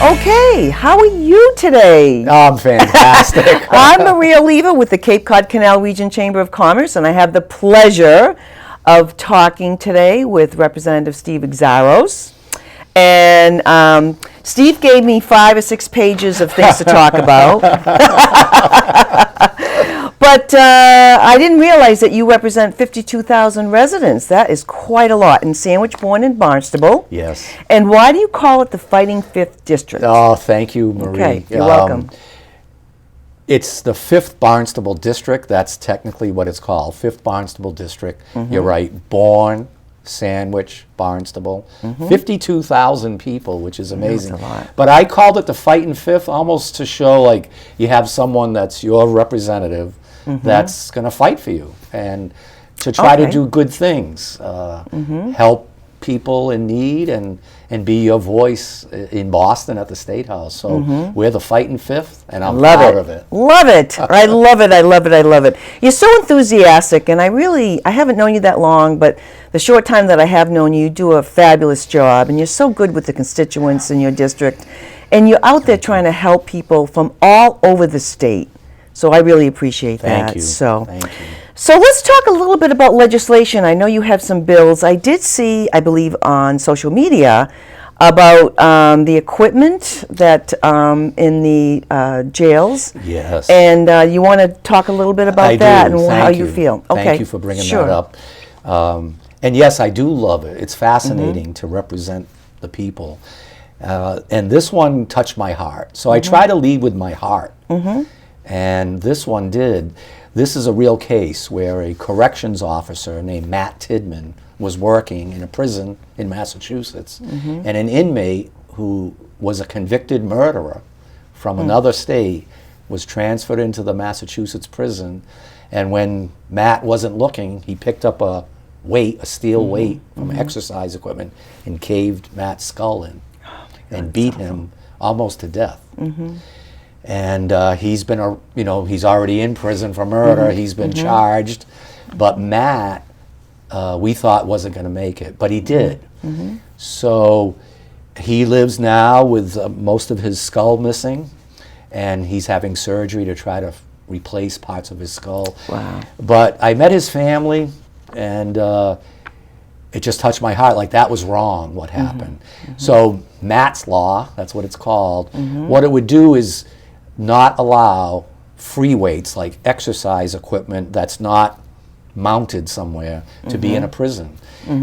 Okay, how are you today? I'm fantastic. I'm Maria Oliva with the Cape Cod Canal Region Chamber of Commerce, and I have the pleasure of talking today with Representative Steve Xiarhos. And Steve gave me 5 or 6 pages of things to talk about. But I didn't realize that you represent 52,000 residents. That is quite a lot in Sandwich, Bourne, and Barnstable. Yes. And why do you call it the Fighting Fifth District? Oh, thank you, Marie. Okay, you're welcome. It's the 5th Barnstable District. That's technically what it's called, 5th Barnstable District. Mm-hmm. You're right. Bourne, Sandwich, Barnstable. 52,000 people, which is amazing. That's a lot. But I called it the Fighting Fifth almost to show like you have someone that's your representative that's going to fight for you and to try to do good things, help people in need and be your voice in Boston at the State House. So we're the Fighting Fifth, and I'm proud of it. Love it. I love it. I love it. I love it. You're so enthusiastic, and I haven't known you that long, but the short time that I have known you, you do a fabulous job, and you're so good with the constituents in your district, and you're out there trying to help people from all over the state. So I really appreciate that. Thank you. Thank you. So let's talk a little bit about legislation. I know you have some bills. I did see, I believe, on social media about the equipment that in the jails. Yes. And you want to talk a little bit about that and how you feel. Okay. Thank you for bringing that up. And yes, I do love it. It's fascinating to represent the people. And this one touched my heart. So I try to lead with my heart. And this one did. This is a real case where a corrections officer named Matt Tidman was working in a prison in Massachusetts, and an inmate who was a convicted murderer from another state was transferred into the Massachusetts prison. And when Matt wasn't looking, he picked up a steel weight from exercise equipment and caved Matt's skull in and beat him almost to death. And he's been, he's already in prison for murder. He's been charged, but Matt, we thought wasn't going to make it, but he did. So he lives now with most of his skull missing, and he's having surgery to try to replace parts of his skull. Wow. But I met his family, and it just touched my heart. Like, that was wrong, what happened. So Matt's Law, that's what it's called, what it would do is not allow free weights like exercise equipment that's not mounted somewhere to be in a prison.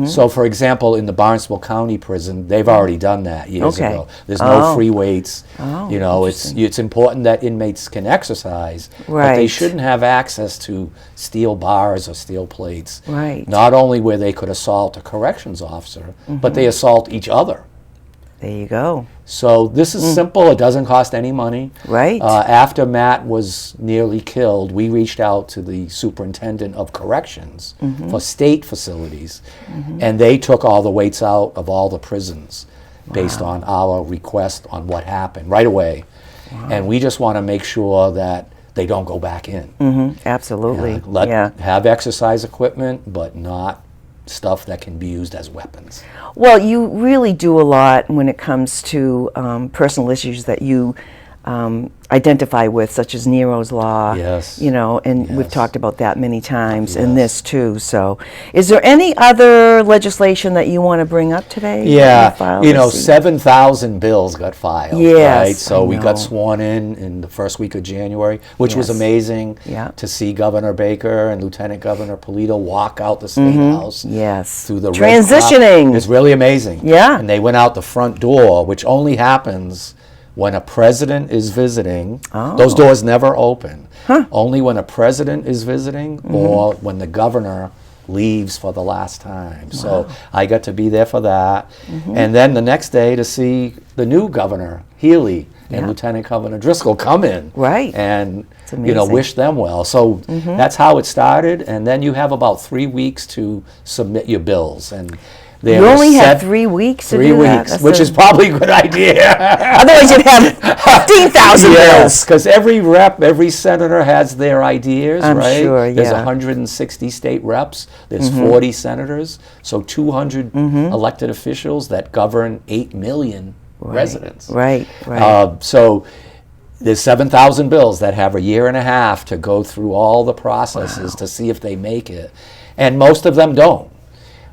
So for example, in the Barnstable County Prison, they've already done that years ago. There's no free weights. It's important that inmates can exercise, but they shouldn't have access to steel bars or steel plates. Not only where they could assault a corrections officer, but they assault each other. There you go. So this is simple. It doesn't cost any money. After Matt was nearly killed, we reached out to the superintendent of corrections for state facilities, and they took all the weights out of all the prisons based on our request on what happened right away. And we just want to make sure that they don't go back in. Absolutely. Have exercise equipment, but not stuff that can be used as weapons. Well, you really do a lot when it comes to personal issues that you identify with, such as Nero's Law. And we've talked about that many times, and this too. So, is there any other legislation that you want to bring up today? 7,000 bills got filed. Right? So we got sworn in the first week of January, which was amazing to see Governor Baker and Lieutenant Governor Polito walk out the State House. Through the transitioning. It's really amazing. And they went out the front door, which only happens when a president is visiting. Those doors never open. Only when a president is visiting or when the governor leaves for the last time. So I got to be there for that. And then the next day to see the new governor, Healy, and Lieutenant Governor Driscoll come in. And wish them well. So that's how it started. And then you have about 3 weeks to submit your bills. And you only had 3 weeks to do that? 3 weeks, which is probably a good idea. Otherwise you'd have 15,000 bills. Because every rep, every senator has their ideas, I'm sure, There's 160 state reps. There's 40 senators. So 200 elected officials that govern 8 million residents. Right. So there's 7,000 bills that have a year and a half to go through all the processes to see if they make it. And most of them don't.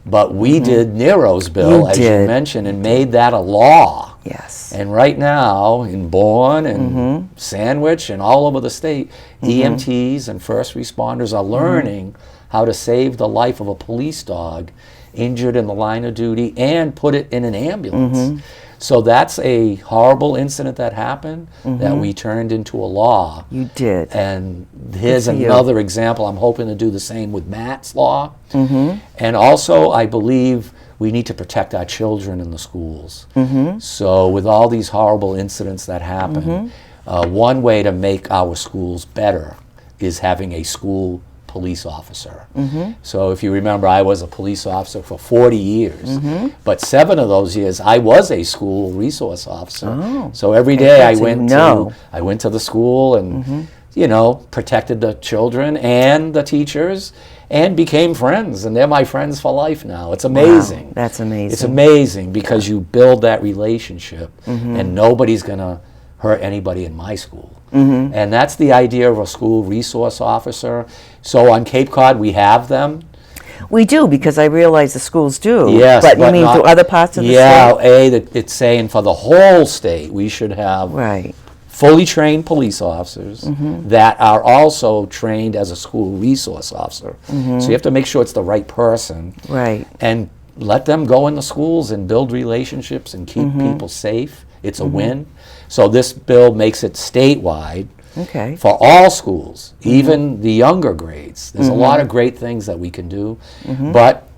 But we did Nero's bill, as you mentioned, and made that a law. Yes. And right now, in Bourne and Sandwich and all over the state, EMTs and first responders are learning how to save the life of a police dog injured in the line of duty and put it in an ambulance. So that's a horrible incident that happened that we turned into a law. You did. And here's another example. I'm hoping to do the same with Matt's law. And also, I believe we need to protect our children in the schools. So with all these horrible incidents that happen, one way to make our schools better is having a school police officer. So if you remember, I was a police officer for 40 years, but 7 of those years I was a school resource officer. So every day I went to the school and protected the children and the teachers and became friends, and they're my friends for life now. It's amazing. Wow, that's amazing. It's amazing because you build that relationship and nobody's going to hurt anybody in my school. And that's the idea of a school resource officer. So on Cape Cod, we have them. We do, because I realize the schools do. Yes, but you mean not, through other parts of the state? Yeah, it's saying for the whole state, we should have fully trained police officers that are also trained as a school resource officer. So you have to make sure it's the right person. And let them go in the schools and build relationships and keep people safe. It's a win. So this bill makes it statewide for all schools, even the younger grades. There's a lot of great things that we can do, but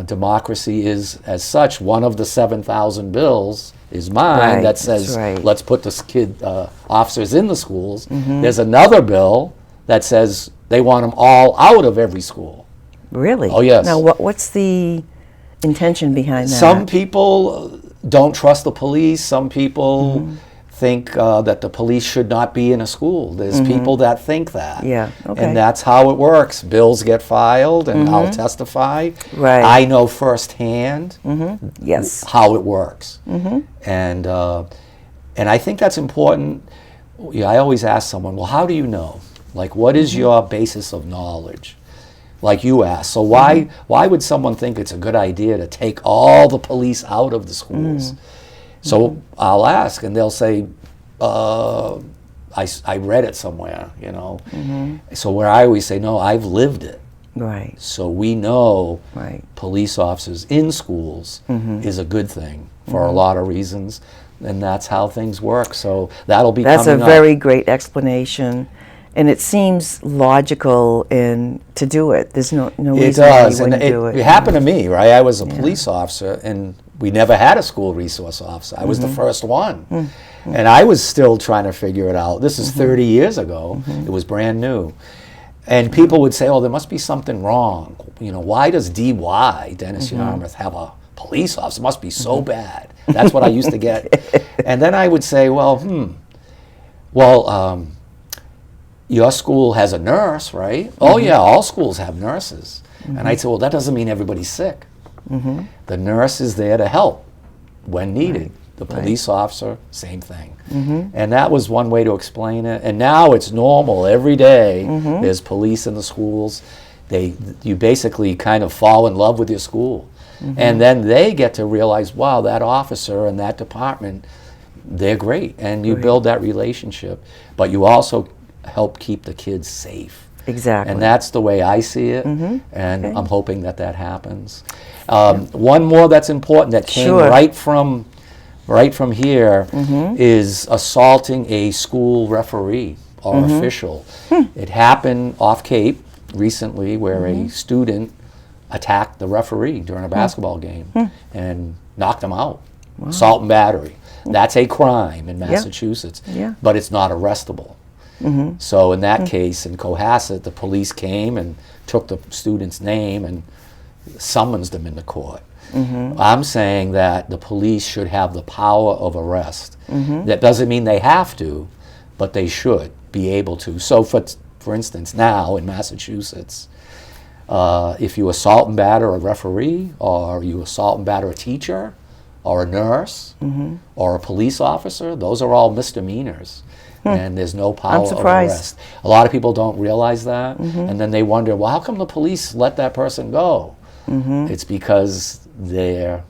democracy is, as such, one of the 7,000 bills is mine that says, let's put the officers in the schools. There's another bill that says they want them all out of every school. Really? Oh, yes. Now, what's the intention behind that? Some people don't trust the police. Some people think that the police should not be in a school. There's people that think that. And that's how it works. Bills get filed, and I'll testify. I know firsthand how it works. And I think that's important. I always ask someone, well, how do you know? Like, what is your basis of knowledge? Like you asked. So why would someone think it's a good idea to take all the police out of the schools? So I'll ask, and they'll say, I read it somewhere, So where I always say, no, I've lived it. So we know police officers in schools is a good thing for a lot of reasons, and that's how things work. So that'll be coming up. That's a very great explanation. And it seems logical to do it. There's no reason why you wouldn't do it. It happened to me, right? I was a police officer, and we never had a school resource officer. I was the first one. And I was still trying to figure it out. This is 30 years ago. It was brand new. And people would say, oh, there must be something wrong. Why does DY, Dennis Xiarhos, have a police officer? It must be so bad. That's what I used to get. And then I would say, your school has a nurse, right? Oh, yeah, all schools have nurses. And I'd say, well, that doesn't mean everybody's sick. The nurse is there to help when needed. The police officer, same thing. And that was one way to explain it. And now it's normal. Every day there's police in the schools. You basically kind of fall in love with your school. And then they get to realize, wow, that officer and that department, they're great. And you build that relationship. But you also help keep the kids safe. Exactly. And that's the way I see it, and I'm hoping that happens. One more that's important that came right from here is assaulting a school referee or official. It happened off Cape recently where a student attacked the referee during a basketball game and knocked him out. Assault and battery. That's a crime in Massachusetts, but it's not arrestable. So in that case, in Cohasset, the police came and took the student's name and summonsed him into court. I'm saying that the police should have the power of arrest. That doesn't mean they have to, but they should be able to. So for instance, now in Massachusetts, if you assault and batter a referee, or you assault and batter a teacher, or a nurse or a police officer, those are all misdemeanors. And there's no power of arrest. A lot of people don't realize that, and then they wonder, well, how come the police let that person go? It's because they're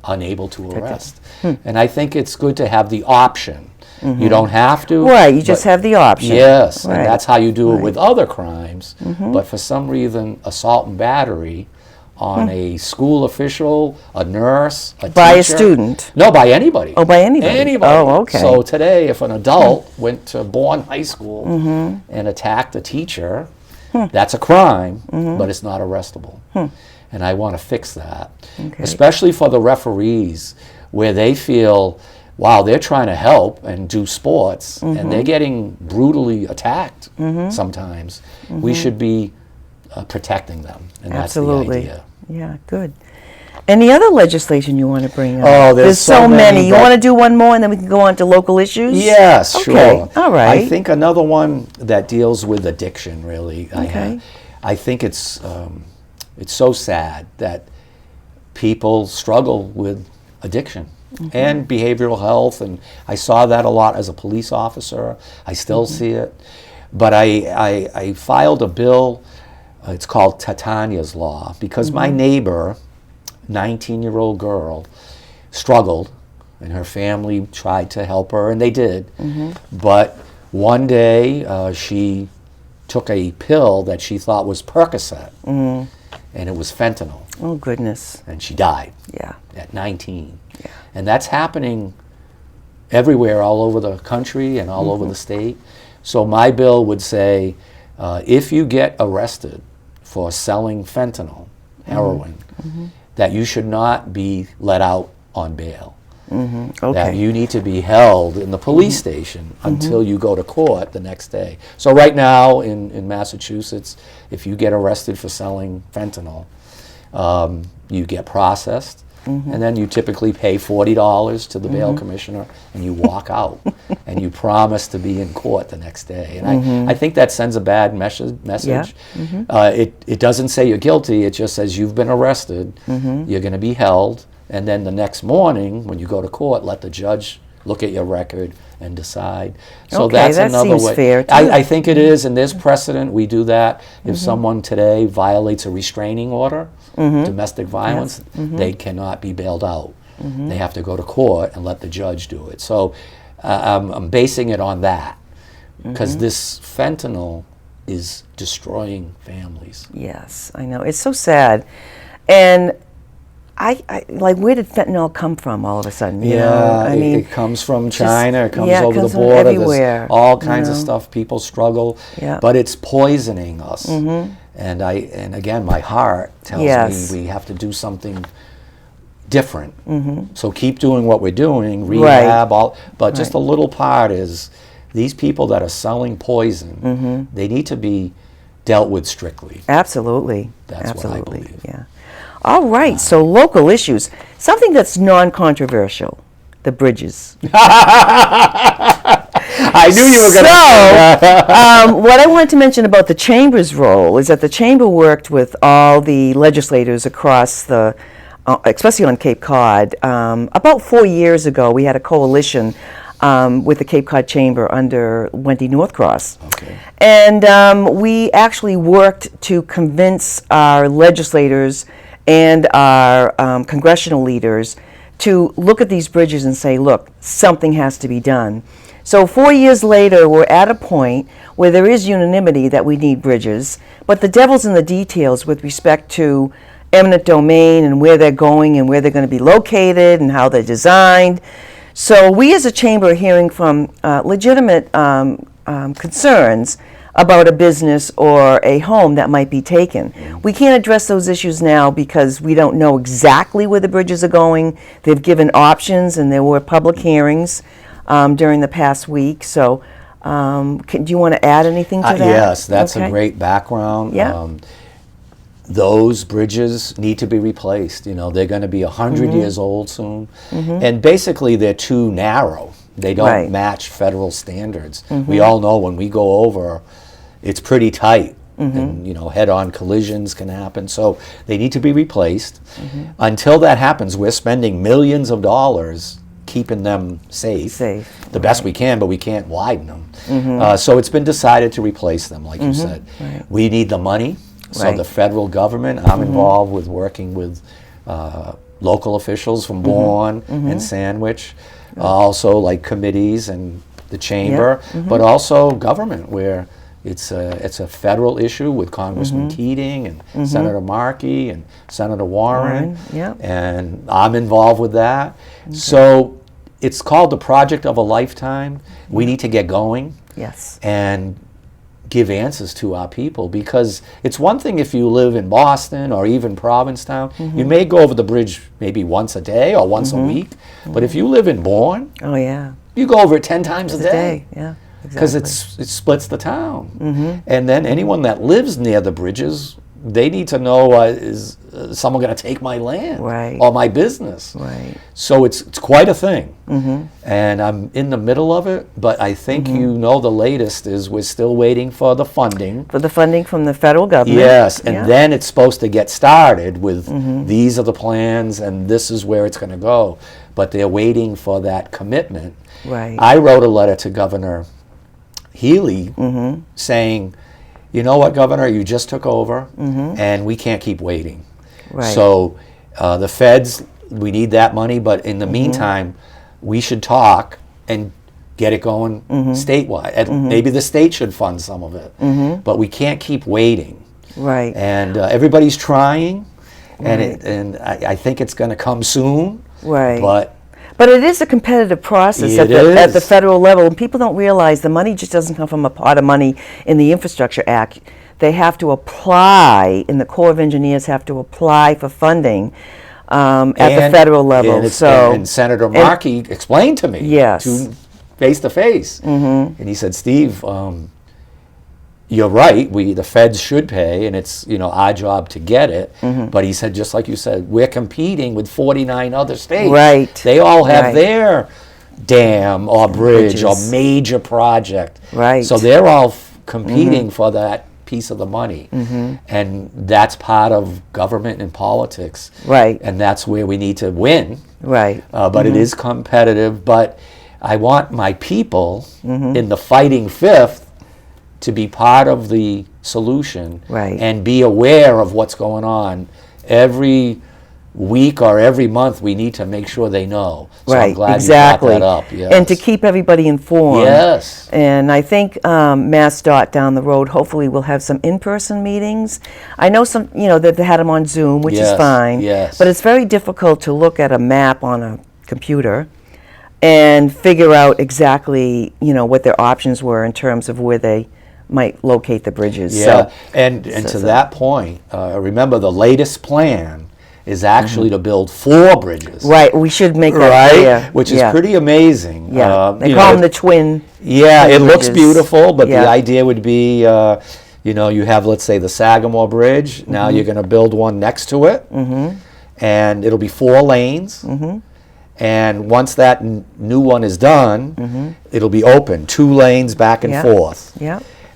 unable to arrest. And I think it's good to have the option. You don't have to. Right, you just have the option. Yes, right. and that's how you do it with other crimes. But for some reason, assault and battery on a school official, a nurse, a By a teacher. student? No, by anybody. Oh, by anybody. Anybody. Oh, okay. So today, if an adult went to Bourne High School and attacked a teacher, that's a crime, but it's not arrestable. And I want to fix that, especially for the referees, where they feel, wow, they're trying to help and do sports, and they're getting brutally attacked sometimes. We should be protecting them, and Absolutely. that's the idea. Yeah, good. Any other legislation you want to bring up? Oh, there's so many. You but- want to do one more, and then we can go on to local issues? Yes, Okay, sure. all right. I think another one that deals with addiction, really. Okay. I think it's so sad that people struggle with addiction and behavioral health, and I saw that a lot as a police officer. I still see it. But I filed a bill, it's called Titania's Law, because my neighbor, 19-year-old girl, struggled, and her family tried to help her, and they did. But one day she took a pill that she thought was Percocet, and it was fentanyl, Oh, goodness. and she died Yeah. at 19. Yeah. And that's happening everywhere, all over the country and all over the state. So my bill would say, if you get arrested for selling fentanyl, heroin, that you should not be let out on bail. That Okay. you need to be held in the police station until you go to court the next day. So right now in Massachusetts, if you get arrested for selling fentanyl, you get processed, and then you typically pay $40 to the bail commissioner, and you walk out, and you promise to be in court the next day. And I think that sends a bad message. It doesn't say you're guilty, it just says you've been arrested, you're going to be held, and then the next morning, when you go to court, let the judge look at your record and decide. So Okay, that's that another seems way. fair, too. I think it is, and there's precedent. We do that. If someone today violates a restraining order, domestic violence, they cannot be bailed out. They have to go to court and let the judge do it. So I'm basing it on that, because this fentanyl is destroying families. Yes, I know. It's so sad. And I like, where did fentanyl come from all of a sudden? You know? I mean, it comes from China. It comes yeah, it over comes the from border. everywhere, There's all kinds of know? stuff. People struggle, Yeah. but it's poisoning us. And again, my heart tells Yes. me we have to do something different. So keep doing what we're doing, rehab, but just a little part is these people that are selling poison. They need to be dealt with strictly. Absolutely. That's what I Absolutely. believe. Yeah. All right. So local issues, something that's non-controversial, the bridges. I knew you were going to say that. What I wanted to mention about the Chamber's role is that the Chamber worked with all the legislators across the, especially on Cape Cod. About 4 years ago, we had a coalition with the Cape Cod Chamber under Wendy Northcross. Okay. And we actually worked to convince our legislators and our congressional leaders to look at these bridges and say, look, something has to be done. So 4 years later, we're at a point where there is unanimity that we need bridges, but the devil's in the details with respect to eminent domain and where they're going and where they're going to be located and how they're designed. So we as a chamber are hearing from legitimate concerns about a business or a home that might be taken. We can't address those issues now because we don't know exactly where the bridges are going. They've given options, and there were public hearings during the past week. So do you want to add anything to that? Yes, that's Okay. a great background. Yeah. Those bridges need to be replaced. You know, they're going to be 100 years old soon. And basically, they're too narrow. They don't Right. match federal standards. We all know when we go over, it's pretty tight. and head-on collisions can happen. So they need to be replaced. Until that happens, we're spending millions of dollars keeping them safe. The best we can, but we can't widen them. So it's been decided to replace them, like you said. We need the money. So the federal government, I'm involved with working with local officials from Bourne and Sandwich, also like committees and the chamber, but also government, where it's a federal issue with Congressman Keating and Senator Markey and Senator Warren, and I'm involved with that. So it's called the project of a lifetime. We need to get going and give answers to our people, because it's one thing if you live in Boston or even Provincetown, you may go over the bridge maybe once a day or once a week, but if you live in Bourne, you go over it 10 times a day. Because it splits the town. And then anyone that lives near the bridges, they need to know, is someone going to take my land or my business? So it's quite a thing. And I'm in the middle of it, but I think the latest is we're still waiting for the funding. For the funding from the federal government. Yes, and then it's supposed to get started with these are the plans and this is where it's going to go. But they're waiting for that commitment. I wrote a letter to Governor Healy saying, you know what, Governor, you just took over and we can't keep waiting. So the feds, we need that money, but in the meantime, we should talk and get it going statewide. And maybe the state should fund some of it, but we can't keep waiting. And everybody's trying, and I think it's going to come soon. But it is a competitive process at the federal level, and people don't realize the money just doesn't come from a pot of money in the Infrastructure Act. They have to apply, and the Corps of Engineers have to apply for funding at the federal level. And Senator Markey explained to me face to face, and he said, Steve, you're right, the feds should pay, and it's our job to get it. But he said, just like you said, we're competing with 49 other states. They all have their dam or bridge or major project. So they're all competing for that piece of the money. And that's part of government and politics. And that's where we need to win. But it is competitive. But I want my people in the fighting fifth to be part of the solution and be aware of what's going on. Every week or every month, we need to make sure they know. So I'm glad you brought that up. And to keep everybody informed. And I think MassDOT down the road hopefully will have some in-person meetings. I know some, that they had them on Zoom, which is fine. But it's very difficult to look at a map on a computer and figure out exactly, what their options were in terms of where they might locate the bridges. And to that point, remember the latest plan is actually to build 4 bridges. We should make that clear. Which is pretty amazing. They call them the twin. It looks beautiful, but the idea would be, you have, let's say, the Sagamore Bridge. Now you're going to build one next to it, and it'll be 4 lanes. And once that new one is done, it'll be open, 2 lanes back and forth.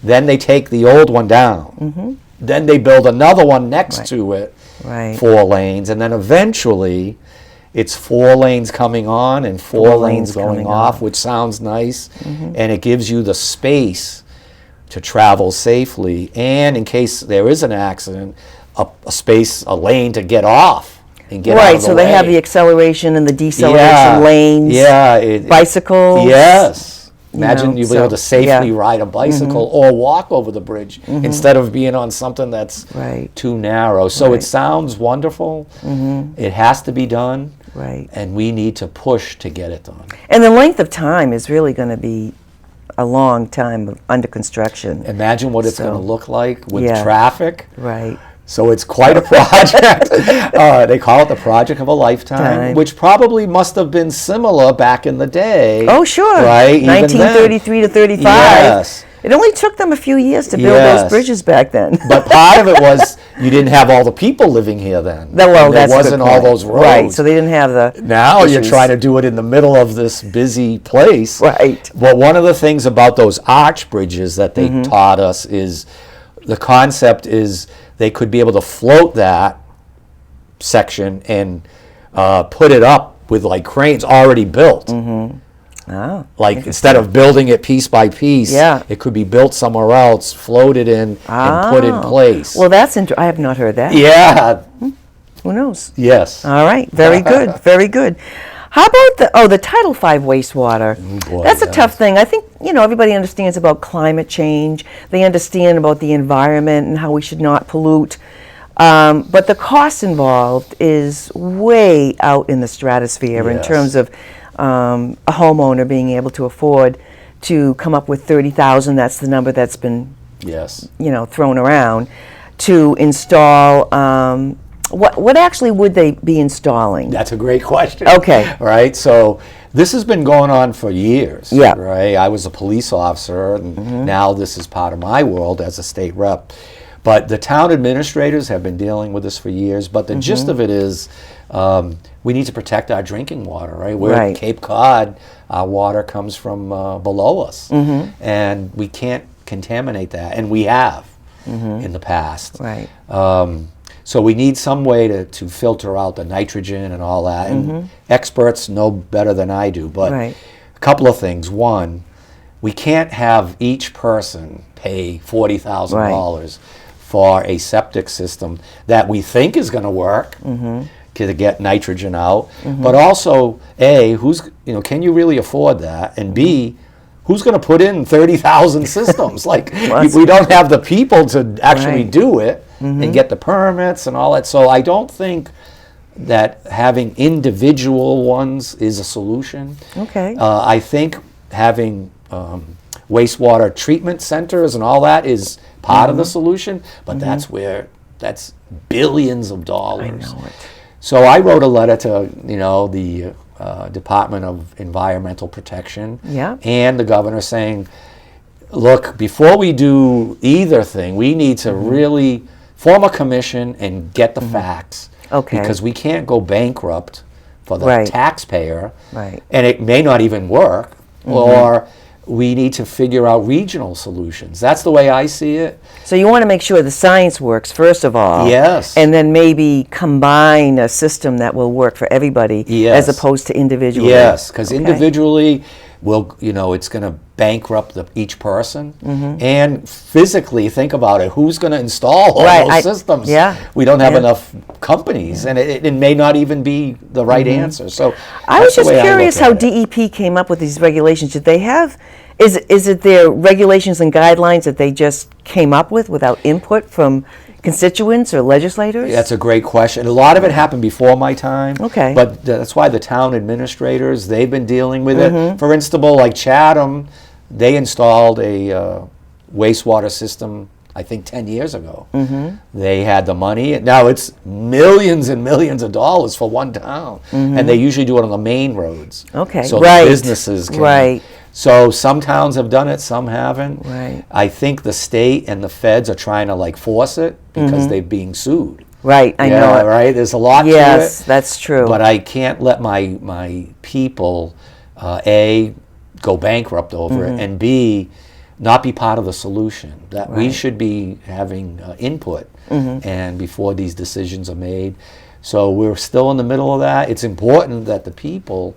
Then they take the old one down. Then they build another one next to it, 4 lanes. And then eventually, it's 4 lanes coming on and 4 lanes going off, which sounds nice. And it gives you the space to travel safely. And in case there is an accident, a lane to get off. And get out of the so way. They have the acceleration and the deceleration lanes. Bicycles. Imagine you'll be able to safely ride a bicycle or walk over the bridge instead of being on something that's too narrow. So it sounds wonderful. It has to be done. And we need to push to get it done. And the length of time is really going to be a long time under construction. Imagine what it's going to look like with traffic. Right. So it's quite a project. They call it the project of a lifetime, which probably must have been similar back in the day. Oh, sure. Right? 1933 to 35. Yes. It only took them a few years to build those bridges back then. But part of it was you didn't have all the people living here then. Well, there that's wasn't all those roads. Right, so they didn't have the Now you're trying to do it in the middle of this busy place. Right. But one of the things about those arch bridges that they taught us is the concept is they could be able to float that section and put it up with like cranes already built. Oh, Like instead of building it piece by piece, Yeah. it could be built somewhere else, floated in, and put in Oh. place. Well, that's I have not heard that. Yeah. Who knows? Yes. All right. Very good. Very good. How about the Title V wastewater? boy, That's a yeah. tough thing. I think, everybody understands about climate change. They understand about the environment and how we should not pollute. But the cost involved is way out in the stratosphere in Yes. terms of a homeowner being able to afford to come up with $30,000. That's the number that's been, Yes. thrown around to install. What actually would they be installing? That's a great question. Okay. Right? So this has been going on for years. Yeah. Right? I was a police officer, and now this is part of my world as a state rep. But the town administrators have been dealing with this for years. But the gist of it is we need to protect our drinking water, right? We're Right. at Cape Cod, our water comes from below us. And we can't contaminate that. And we have in the past. Right. So we need some way to filter out the nitrogen and all that. And experts know better than I do. But Right. a couple of things. One, we can't have each person pay $40,000 for a septic system that we think is going to work to get nitrogen out. But also, A, can you really afford that? And B, who's going to put in 30,000 systems? Like, we don't have the people to actually Right. do it and get the permits and all that. So I don't think that having individual ones is a solution. Okay. I think having wastewater treatment centers and all that is part of the solution, but that's billions of dollars. I know it. So I wrote a letter to the Department of Environmental Protection Yeah. and the governor saying, look, before we do either thing, we need to really form a commission and get the facts. Okay. Because we can't go bankrupt for the Right. taxpayer. Right. And it may not even work. Or we need to figure out regional solutions. That's the way I see it. So you want to make sure the science works, first of all. Yes. And then maybe combine a system that will work for everybody Yes. as opposed to individually. Yes, because Okay. individually, it's going to bankrupt each person. And physically, think about it, who's going to install all Right, those systems? yeah. We don't have Yeah. enough companies, and it may not even be the right answer. So I that's was the just way I curious look how at it. DEP came up with these regulations. Did they have, is it their regulations and guidelines that they just came up with without input from constituents or legislators? That's a great question. A lot of it happened before my time. Okay. But that's why the town administrators, they've been dealing with it. For instance, like Chatham, they installed a wastewater system, I think 10 years ago. They had the money. Now it's millions and millions of dollars for one town. And they usually do it on the main roads. Okay, So right, the businesses can. right. So some towns have done it, some haven't. Right. I think the state and the feds are trying to force it because they're being sued. Right, I know it. Right? There's a lot to it. Yes, that's true. But I can't let my people, A, go bankrupt over it, and B, not be part of the solution. That we Right. should be having input and before these decisions are made. So we're still in the middle of that. It's important that the people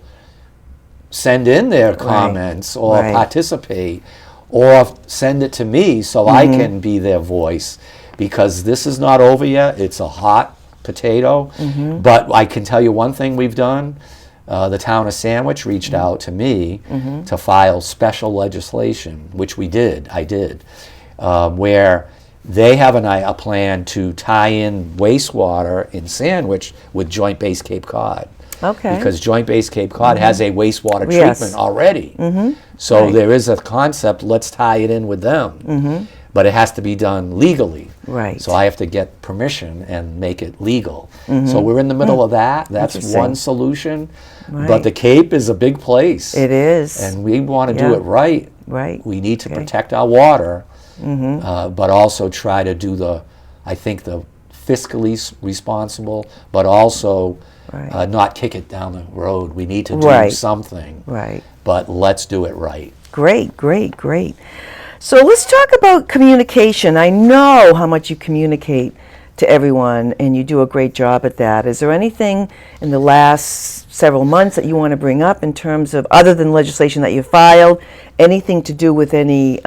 send in their comments or Right. participate or send it to me so I can be their voice, because this is not over yet. It's a hot potato. But I can tell you one thing we've done. The town of Sandwich reached out to me to file special legislation, which I did, where they have a plan to tie in wastewater in Sandwich with Joint Base Cape Cod. Okay. Because Joint Base Cape Cod has a wastewater Yes. treatment already. So Right. there is a concept, let's tie it in with them. But it has to be done legally. Right. So I have to get permission and make it legal. So we're in the middle of that. That's Interesting. one solution. Right. But the Cape is a big place. It is. And we want to do Yeah. it right. Right. We need to Okay. protect our water, but also try to do the fiscally responsible, but also Right. not kick it down the road. We need to do Right. something, Right. but let's do it right. Great, great, great. So let's talk about communication. I know how much you communicate to everyone, and you do a great job at that. Is there anything in the last several months that you want to bring up in terms of, other than legislation that you filed, anything to do with any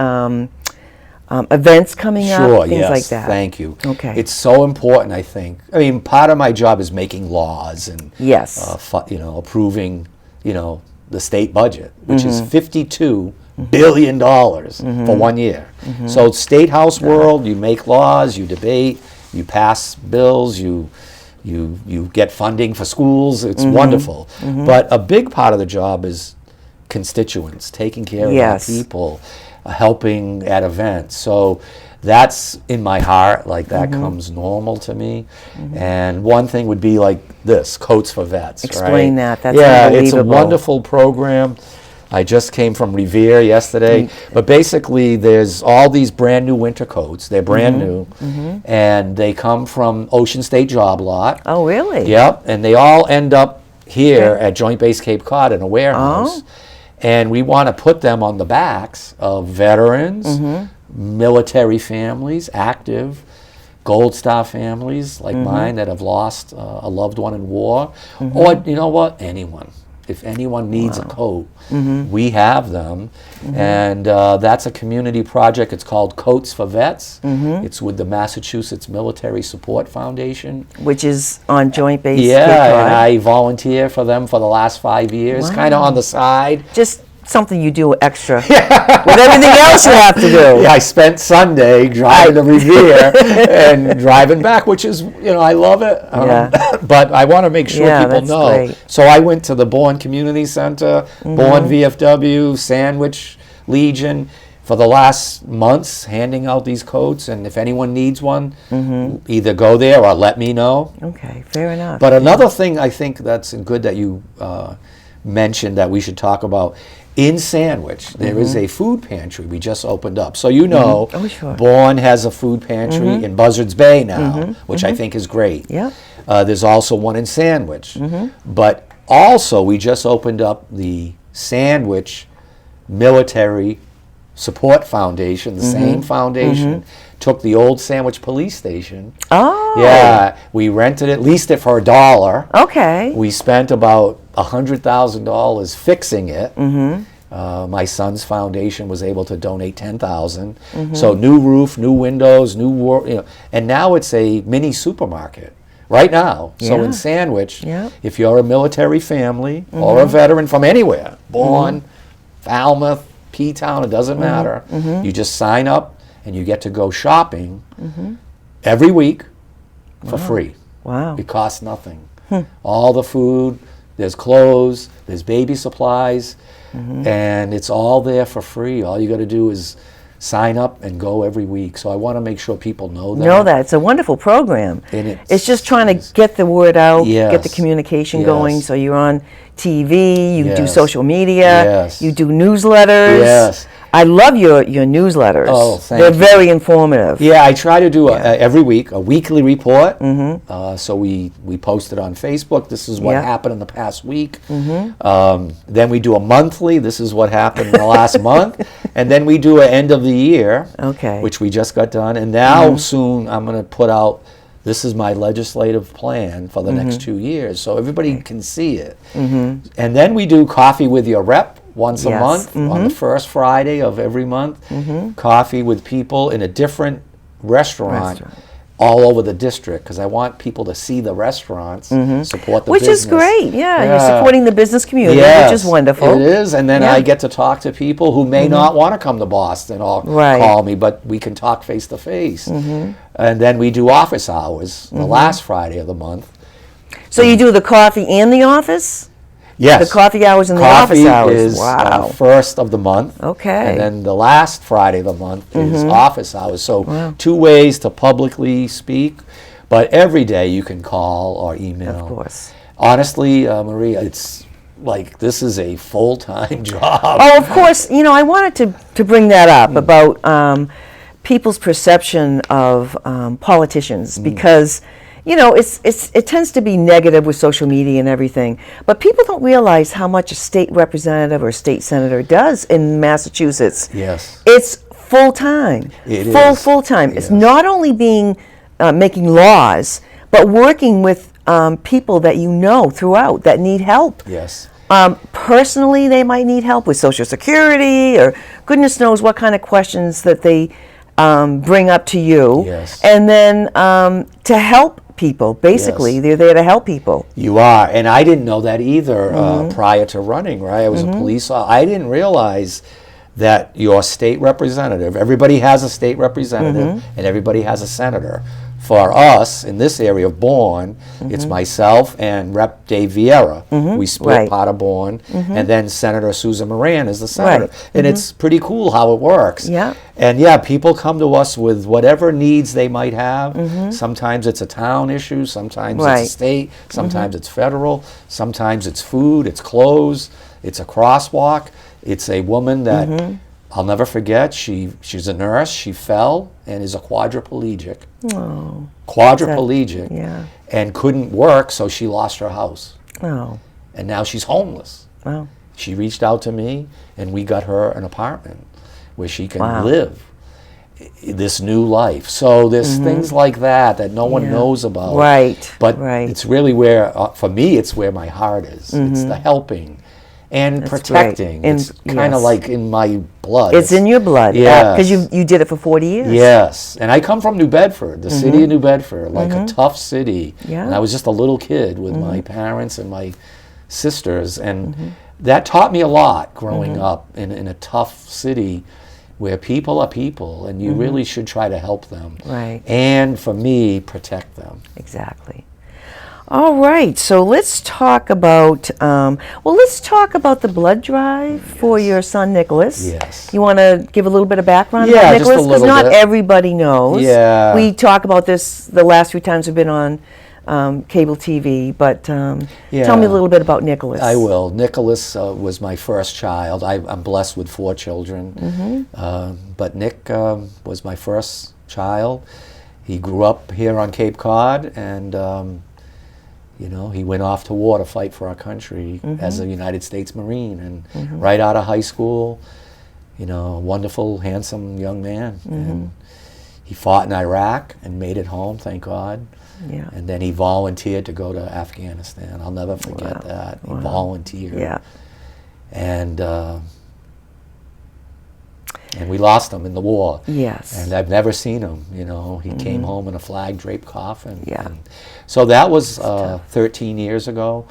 events coming Sure, up, things yes, like that? thank you. Okay. It's so important, I think. I mean, part of my job is making laws and Yes. Approving, the state budget, which is $52 billion for 1 year. So State House world, you make laws, you debate, you pass bills, you get funding for schools. It's wonderful. But a big part of the job is constituents, taking care of our people, helping at events. So that's in my heart, like that comes normal to me. And one thing would be like this, Coats for Vets. Explain that. That's unbelievable. It's a unbelievable. wonderful program. I just came from Revere yesterday, but basically there's all these brand new winter coats. They're brand new, and they come from Ocean State Job Lot. Oh, really? Yep, and they all end up here at Joint Base Cape Cod in a warehouse. And we want to put them on the backs of veterans, military families, active, Gold Star families like mine that have lost a loved one in war, or you know what, anyone. If anyone needs a coat, we have them. And that's a community project. It's called Coats for Vets. It's with the Massachusetts Military Support Foundation. Which is on Joint Base Cape Yeah, Cod. and I volunteer for them for the last 5 years, kind of on the side. Just something you do extra with everything else you have to do. Yeah, I spent Sunday driving to Revere and driving back, which is, I love it. But I want to make sure people that's know. great. So I went to the Bourne Community Center, Bourne VFW, Sandwich Legion for the last months, handing out these coats. And if anyone needs one, either go there or let me know. Okay, fair enough. But another thing I think that's good that you mentioned that we should talk about, in Sandwich, there is a food pantry we just opened up. So Oh, sure. Bourne has a food pantry in Buzzards Bay now, which I think is great. Yep. There's also one in Sandwich. But also, we just opened up the Sandwich Military Support Foundation, the same foundation. Took the old Sandwich Police Station. Oh. Yeah, we rented it, leased it for $1. Okay. We spent about $100,000 fixing it. My son's foundation was able to donate $10,000. So new roof, new windows, and now it's a mini supermarket. Right now. So in Sandwich, if you're a military family or a veteran from anywhere, Bourne, Falmouth, P-Town, it doesn't matter. You just sign up and you get to go shopping every week for free. Wow. It costs nothing. All the food, there's clothes, there's baby supplies, and it's all there for free. All you got to do is sign up and go every week. So I want to make sure people know that. It's a wonderful program. And it's just trying to get the word out, get the Yes. communication going. So you're on TV, you do Yes. social media, Yes. you do newsletters. Yes. I love your newsletters. Oh, thank They're you. very informative. Yeah, I try to do every week a weekly report. So we post it on Facebook. This is what happened in the past week. Then we do a monthly. This is what happened in the last month. And then we do an end of the year, which we just got done. And now soon I'm going to put out, this is my legislative plan for the next 2 years, so everybody can see it. And then we do Coffee with Your Rep once a month on the first Friday of every month. Coffee with people in a different restaurant all over the district, because I want people to see the restaurants, support the Which business. is great, you're supporting the business community, Yes, which is wonderful. It is, and then I get to talk to people who may not want to come to Boston or call me, but we can talk face to face. And then we do office hours the last Friday of the month. So you do the coffee in the office? Yes. The coffee hours and the Coffee office hours. is Wow. first of the month. Okay. And then the last Friday of the month is office hours. So 2 ways to publicly speak, but every day you can call or email. Of course. Honestly, Maria, it's like this is a full-time job. Oh, of course. I wanted to bring that up about people's perception of politicians because it tends to be negative with social media and everything, but people don't realize how much a state representative or state senator does in Massachusetts. Yes. It's full time. It is. Full time. It's Yes. not only being making laws, but working with people that you know throughout that need help. Yes. Personally, they might need help with Social Security or goodness knows what kind of questions that they bring up to you. Yes. And then to help people. Basically, Yes. they're there to help people. You are, and I didn't know that either prior to running, right? I was a police officer. I didn't realize that your state representative, everybody has a state representative and everybody has a senator. For us, in this area of Bourne, it's myself and Rep. Dave Vieira. We split Right. part of Bourne, and then Senator Susan Moran is the senator. Right. And it's pretty cool how it works. Yeah. And yeah, people come to us with whatever needs they might have. Sometimes it's a town issue, sometimes Right. it's a state, sometimes it's federal, sometimes it's food, it's clothes, it's a crosswalk. It's a woman that I'll never forget. She's a nurse. She fell and is a quadriplegic. Oh, Quadriplegic. yeah. And couldn't work, so she lost her house. Oh, And now she's homeless. wow. She reached out to me, and we got her an apartment where she can Wow. live this new life. So there's things like that that no one Yeah. knows about. Right, But right. it's really where, for me, it's where my heart is. It's the helping and That's protecting. great. And- It's kind of yes. like in my blood. It's in your blood. Yes. Because you did it for 40 years. Yes, and I come from New Bedford, the city of New Bedford, like a tough city. Yeah. And I was just a little kid with my parents and my sisters, and that taught me a lot growing up in a tough city where people are people, and you really should try to help them. Right. And for me, protect them. Exactly. All right, so let's talk about let's talk about the blood drive for your son Nicholas. Yes. You want to give a little bit of background Yeah, about just a Nicholas, because little not bit. everybody knows. Yeah. We talk about this the last few times we've been on cable TV, but tell me Yeah. a little bit about Nicholas. I will. Nicholas was my first child. I'm blessed with 4 children, but Nick was my first child. He grew up here on Cape Cod, and you know, he went off to war to fight for our country as a United States Marine, and right out of high school, you know, wonderful, handsome young man. And he fought in Iraq and made it home, thank God. Yeah. And then he volunteered to go to Afghanistan. I'll never forget that. He volunteered. Yeah. And we lost him in the war. Yes. And I've never seen him, you know. He came home in a flag-draped coffin. Yeah. And so that was 13 years ago.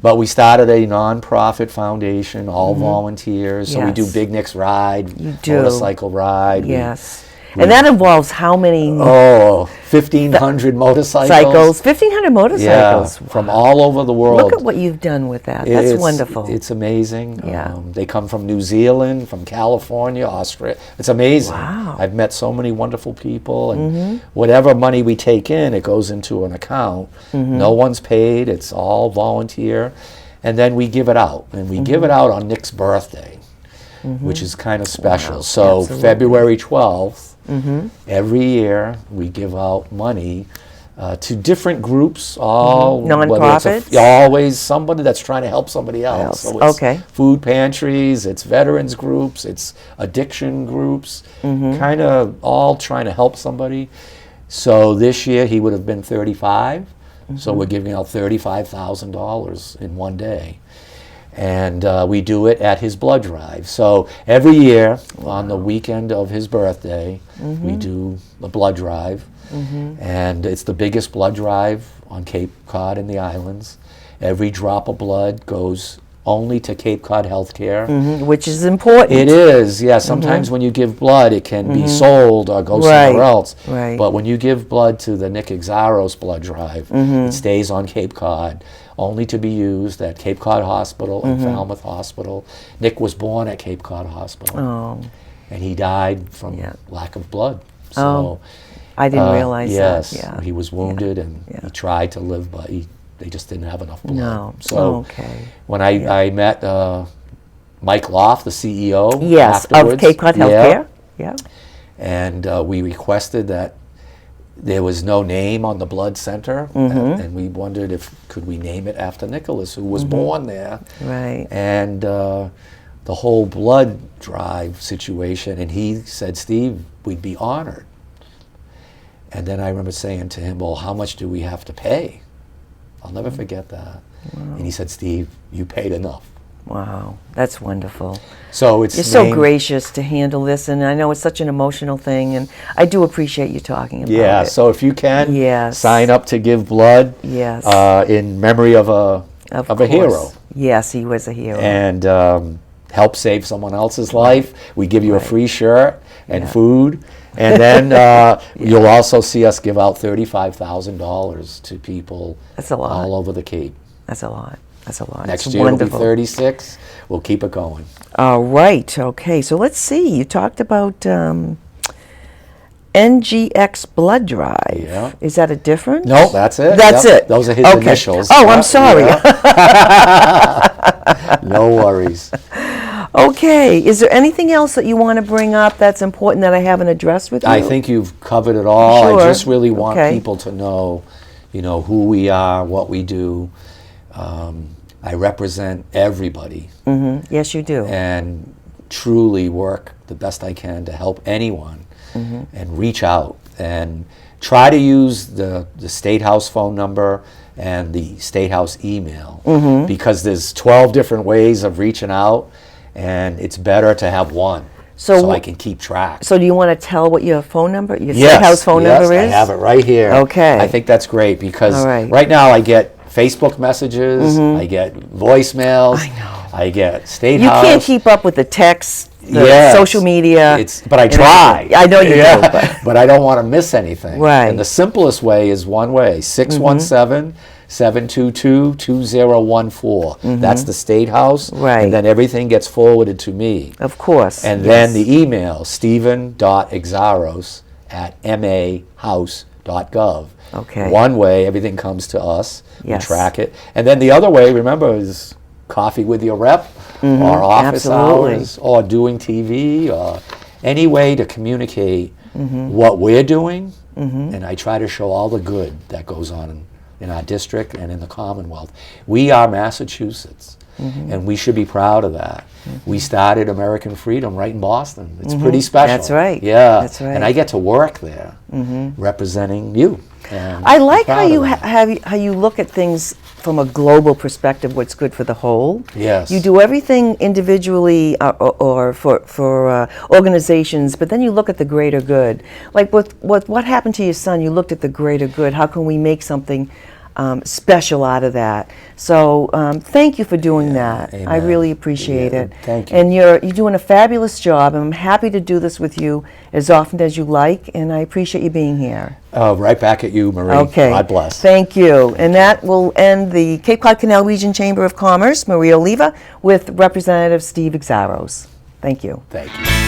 But we started a non-profit foundation, all volunteers. So we do Yes. Big Nick's Ride, You do. motorcycle ride. Yes. And that involves how many 1,500 motorcycles. 1,500 motorcycles. Yeah, from all over the world. Look at what you've done with that. That's It's wonderful. It's amazing. Yeah. They come from New Zealand, from California, Australia. It's amazing. Wow. I've met so many wonderful people, and whatever money we take in, it goes into an account. No one's paid. It's all volunteer. And then we give it out. And we give it out on Nick's birthday, which is kind of special. Wow, So absolutely. February 12th, every year we give out money to different groups, all whether it's Nonprofits? always somebody that's trying to help somebody else. So it's Okay. food pantries, it's veterans groups, it's addiction groups, kind of all trying to help somebody. So this year he would have been 35, so we're giving out $35,000 in one day. And we do it at his blood drive. So every year on the weekend of his birthday, we do the blood drive. And it's the biggest blood drive on Cape Cod and the islands. Every drop of blood goes only to Cape Cod Healthcare. Which is important. It is, yeah. Sometimes when you give blood, it can be sold or go somewhere Right, else. right. But when you give blood to the Nick Xiarhos blood drive, it stays on Cape Cod, only to be used at Cape Cod Hospital and Falmouth Hospital. Nick was born at Cape Cod Hospital, Oh, and he died from Yeah. lack of blood. So, Oh, I didn't realize yes, that. Yeah. he was wounded, and Yeah. he tried to live, but they just didn't have enough blood. No. So Okay. when I met Mike Loft, the CEO, Yes, of afterwards, Cape Cod Healthcare. Yeah. and we requested that there was no name on the blood center, and we wondered if could we name it after Nicholas, who was born there. Right. And the whole blood drive situation, and he said, Steve, we'd be honored. And then I remember saying to him, well, how much do we have to pay? I'll never forget that. Wow. And he said, Steve, you paid enough. Wow, that's wonderful. So it's You're so gracious to handle this, and I know it's such an emotional thing, and I do appreciate you talking about it. Yeah, so if you can, yes, sign up to give blood, yes, in memory of a hero. Yes, he was a hero. And help save someone else's life. We give you a free shirt and food. And then you'll also see us give out $35,000 to people That's a lot. all over the Cape. That's a lot. That's a lot. Next year it'll be 36. We'll keep it going. All right. Okay. So let's see. You talked about NGX blood drive. Yeah. Is that a difference? No, that's it. That's it. Those are his initials. Oh, I'm sorry. Yeah. No worries. Okay. Is there anything else that you want to bring up that's important that I haven't addressed with you? I think you've covered it all. Sure. I just really want people to know, who we are, what we do. I represent everybody. Mm-hmm. Yes, you do. And truly work the best I can to help anyone and reach out and try to use the State House phone number and the State House email because there's 12 different ways of reaching out, and it's better to have one so I can keep track. So do you want to tell what your phone number, your State House phone number is? Yes, I have it right here. Okay. I think that's great because right now I get Facebook messages, I get voicemails, I know. I get State House. You can't keep up with the texts, the social media. But I try. I know you do. But I don't want to miss anything. Right. And the simplest way is one way, 617-722-2014. That's the State House. Right. And then everything gets forwarded to me. Of course. And then the email, stephen.exaros@mahouse.gov. Okay. One way, everything comes to us. Yes. We track it. And then the other way, remember, is coffee with your rep, or office hours, or doing TV, or any way to communicate what we're doing. And I try to show all the good that goes on in our district and in the Commonwealth. We are Massachusetts, and we should be proud of that. We started American Freedom right in Boston. It's pretty special. That's right. Yeah. That's right. And I get to work there, representing you. I like how you how you look at things from a global perspective. What's good for the whole. Yes. You do everything individually or for organizations, but then you look at the greater good. Like with what happened to your son, you looked at the greater good. How can we make something special out of that? So thank you for doing that. Amen. I really appreciate it. Thank you. And you're doing a fabulous job. I'm happy to do this with you as often as you like, and I appreciate you being here. Right back at you, Marie. Okay. God bless. Thank you. And that will end the Cape Cod Canal Region Chamber of Commerce, Marie Oliva, with Representative Steve Xiarhos. Thank you. Thank you.